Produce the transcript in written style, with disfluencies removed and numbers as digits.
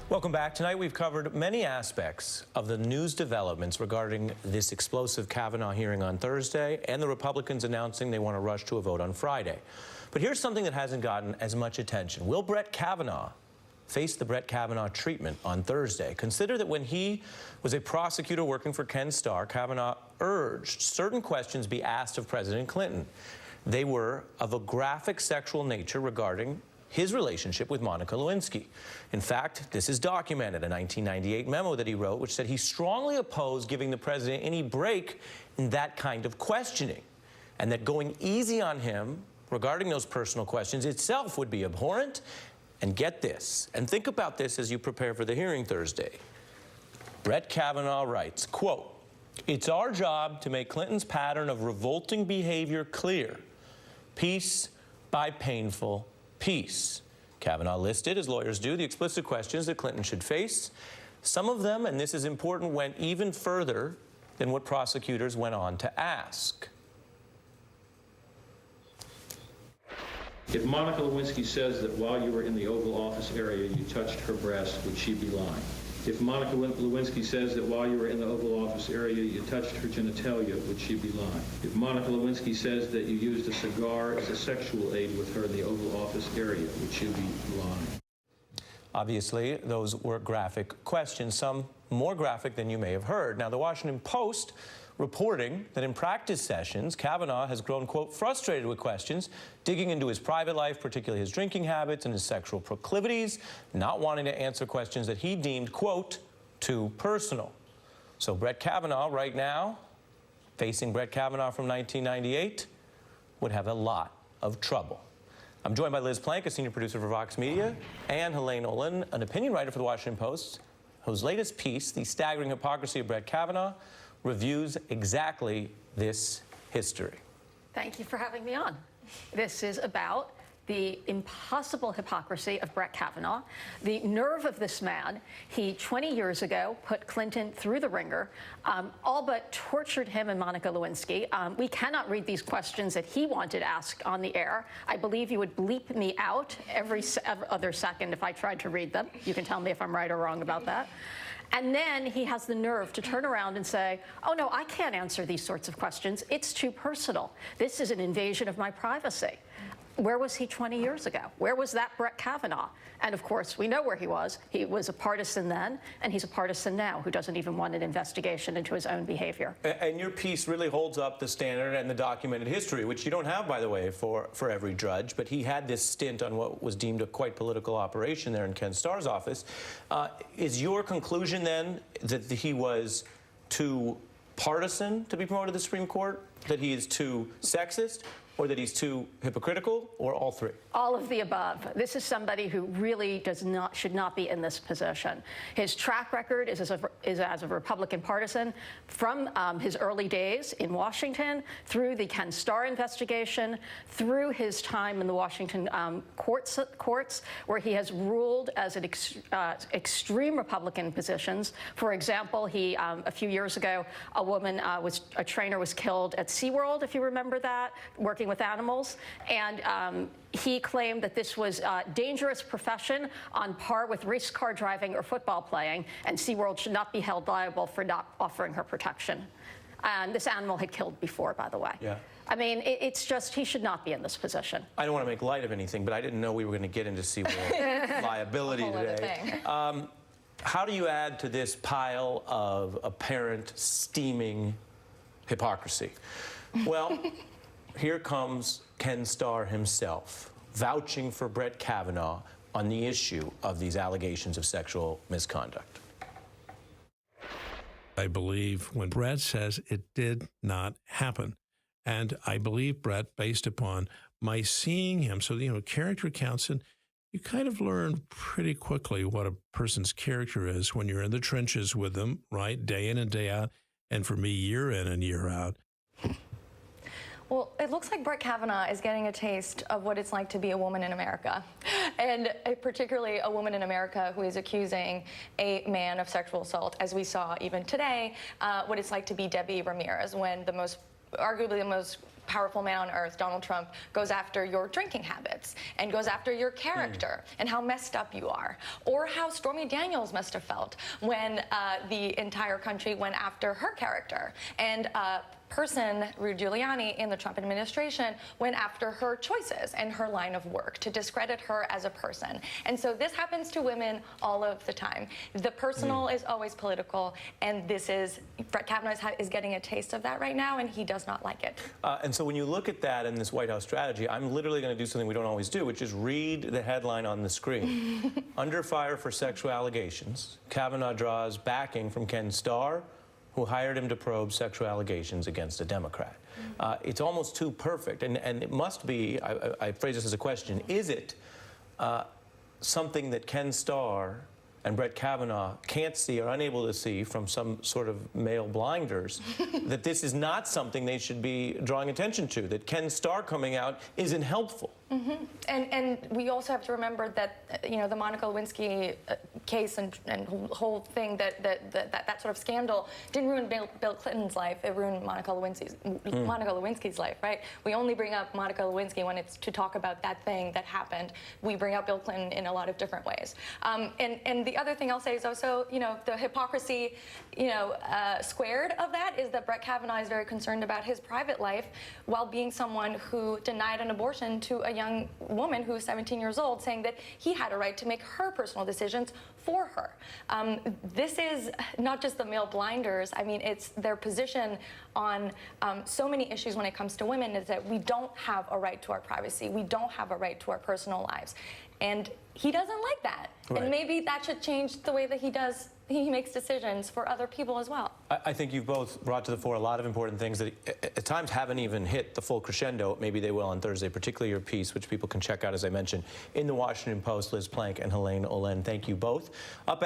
Welcome back. Tonight we've covered many aspects of the news developments regarding this explosive Kavanaugh hearing on Thursday and the Republicans announcing they want to rush to a vote on Friday. But here's something that hasn't gotten as much attention. Will Brett Kavanaugh face the Brett Kavanaugh treatment on Thursday? Consider that when he was a prosecutor working for Ken Starr, Kavanaugh urged certain questions be asked of President Clinton. They were of a graphic sexual nature regarding his relationship with Monica Lewinsky. In fact, this is documented, a 1998 memo that he wrote, which said he strongly opposed giving the president any break in that kind of questioning, and that going easy on him regarding those personal questions itself would be abhorrent. And get this, and think about this as you prepare for the hearing Thursday. Brett Kavanaugh writes, quote, "It's our job to make Clinton's pattern of revolting behavior clear, piece by painful piece." Kavanaugh listed, as lawyers do, the explicit questions that Clinton should face. Some of them, and this is important, went even further than what prosecutors went on to ask. If Monica Lewinsky says that while you were in the Oval Office area you touched her breast, would she be lying? If Monica Lewinsky says that while you were in the Oval Office area you touched her genitalia, would she be lying? If Monica Lewinsky says that you used a cigar as a sexual aid with her in the Oval Office area, would she be lying? Obviously, those were graphic questions, some more graphic than you may have heard. Now, the Washington Post reporting that in practice sessions, Kavanaugh has grown, quote, frustrated with questions, digging into his private life, particularly his drinking habits and his sexual proclivities, not wanting to answer questions that he deemed, quote, too personal. So Brett Kavanaugh right now, facing Brett Kavanaugh from 1998, would have a lot of trouble. I'm joined by Liz Plank, a senior producer for Vox Media, and Helene Olin, an opinion writer for the Washington Post, whose latest piece, The Staggering Hypocrisy of Brett Kavanaugh, reviews exactly this history. Thank you for having me on. This is about the impossible hypocrisy of Brett Kavanaugh, the nerve of this man. He, 20 years ago, put Clinton through the ringer, all but tortured him and Monica Lewinsky. We cannot read these questions that he wanted asked on the air. I believe you would bleep me out every other second if I tried to read them. You can tell me if I'm right or wrong about that. And then he has the nerve to turn around and say, oh, no, I can't answer these sorts of questions. It's too personal. This is an invasion of my privacy. Where was he 20 years ago? Where was that Brett Kavanaugh? And of course, we know where he was. He was a partisan then, and he's a partisan now who doesn't even want an investigation into his own behavior. And your piece really holds up the standard and the documented history, which you don't have, by the way, for every judge. But he had this stint on what was deemed a quite political operation there in Ken Starr's office. Is your conclusion then that he was too partisan to be promoted to the Supreme Court, that he is too sexist, or that he's too hypocritical, or all three? All of the above. This is somebody who really should not be in this position. His track record is as a Republican partisan from his early days in Washington, through the Ken Starr investigation, through his time in the Washington courts, where he has ruled as an extreme Republican positions. For example, he a few years ago, a trainer was killed at SeaWorld, if you remember that, working with animals, and he claimed that this was a dangerous profession on par with race car driving or football playing, and SeaWorld should not be held liable for not offering her protection. And this animal had killed before, by the way. Yeah. I mean, it's just, he should not be in this position. I don't want to make light of anything, but I didn't know we were going to get into SeaWorld liability today. How do you add to this pile of apparent steaming hypocrisy? Well, here comes Ken Starr himself, vouching for Brett Kavanaugh on the issue of these allegations of sexual misconduct. I believe when Brett says it did not happen. And I believe Brett, based upon my seeing him. So, character counts, and you kind of learn pretty quickly what a person's character is when you're in the trenches with them, right, day in and day out, and for me, year in and year out. Well, it looks like Brett Kavanaugh is getting a taste of what it's like to be a woman in America, and particularly a woman in America who is accusing a man of sexual assault, as we saw even today, what it's like to be Debbie Ramirez, when arguably the most powerful man on earth, Donald Trump, goes after your drinking habits and goes after your character and how messed up you are, or how Stormy Daniels must have felt when the entire country went after her character, and person, Rudy Giuliani, in the Trump administration went after her choices and her line of work to discredit her as a person. And so this happens to women all of the time. The personal is always political, and Brett Kavanaugh is getting a taste of that right now, and he does not like it. And so when you look at that and this White House strategy, I'm literally going to do something we don't always do, which is read the headline on the screen. Under fire for sexual allegations, Kavanaugh draws backing from Ken Starr, who hired him to probe sexual allegations against a Democrat. It's almost too perfect, and it must be, I phrase this as a question, is it something that Ken Starr and Brett Kavanaugh can't see or unable to see from some sort of male blinders, that this is not something they should be drawing attention to, that Ken Starr coming out isn't helpful? And we also have to remember that the Monica Lewinsky case and whole thing, that sort of scandal didn't ruin Bill Clinton's life. It ruined Monica Lewinsky's life, right? We only bring up Monica Lewinsky when it's to talk about that thing that happened. We bring up Bill Clinton in a lot of different ways. And the other thing I'll say is also, the hypocrisy, squared of that is that Brett Kavanaugh is very concerned about his private life while being someone who denied an abortion to a young woman who was 17 years old, saying that he had a right to make her personal decisions for her. This is not just the male blinders. I mean, it's their position on so many issues when it comes to women, is that we don't have a right to our privacy. We don't have a right to our personal lives. And he doesn't like that. Right. And maybe that should change the way that he makes decisions for other people as well. I think you've both brought to the fore a lot of important things that at times haven't even hit the full crescendo. Maybe they will on Thursday, particularly your piece, which people can check out, as I mentioned, in the Washington Post. Liz Plank and Helene Olen, thank you both. Up